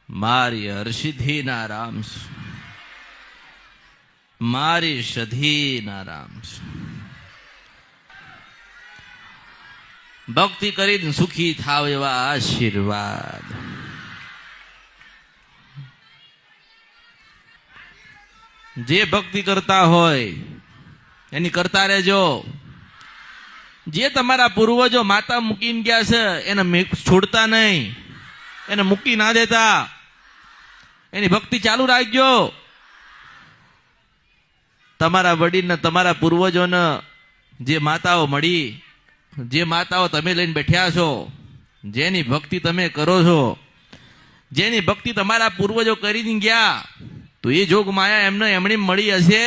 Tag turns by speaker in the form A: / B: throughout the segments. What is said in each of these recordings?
A: મારી હર્ષિધિના રામ છે, મારી સધીના રામ છે. ભક્તિ કરીને સુખી થાવ એવા આશીર્વાદ. જે ભક્તિ કરતા હોય એની કરતા રહેજો. જે તમારા પૂર્વજો માતા મૂકીને ગયા છે એને છોડતા નહીં, એને મૂકી ના દેતા, એની ભક્તિ ચાલુ રાખજો. તમારા વડીલને, તમારા પૂર્વજોને જે માતાઓ મળી, જે માતાઓ તમે લઈને બેઠ્યા છો, જેની ભક્તિ તમે કરો છો, જેની ભક્તિ તમારા પૂર્વજો કરીને ગયા, તો એ જોગ માયા એમને એમણી મળી હશે.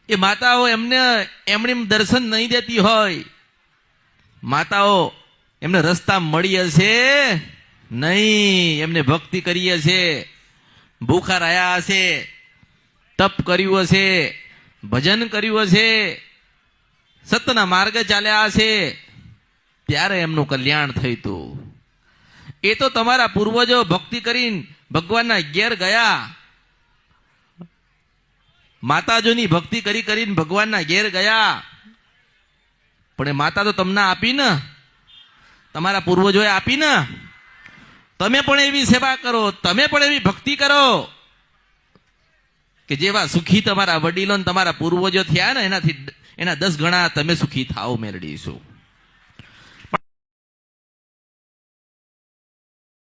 A: એ માતાઓ એમની દર્શન નહીં દેતી હોય, માતાઓ એમને રસ્તા મળી હશે નહીં. એમને ભક્તિ કરી હશે, ભૂખા રહ્યા હશે, તપ કર્યું હશે, ભજન કર્યું હશે, સતના માર્ગે ચાલ્યા હશે, ત્યારે એમનું કલ્યાણ થયું હતું. એ તો તમારા પૂર્વજો ભક્તિ કરીને ભગવાનના ઘેર ગયા, માતાજોની ભક્તિ કરીને ભગવાનના ઘેર ગયા. પણ એ માતા તો તમને આપી ને, તમારા પૂર્વજોએ આપી ને. તમે પણ એવી સેવા કરો, તમે પણ એવી ભક્તિ કરો કે જેવા સુખી તમારા વડીલો ને તમારા પૂર્વજો થયા ને એના 10 ગણા તમે સુખી થાવ મેળવીશું.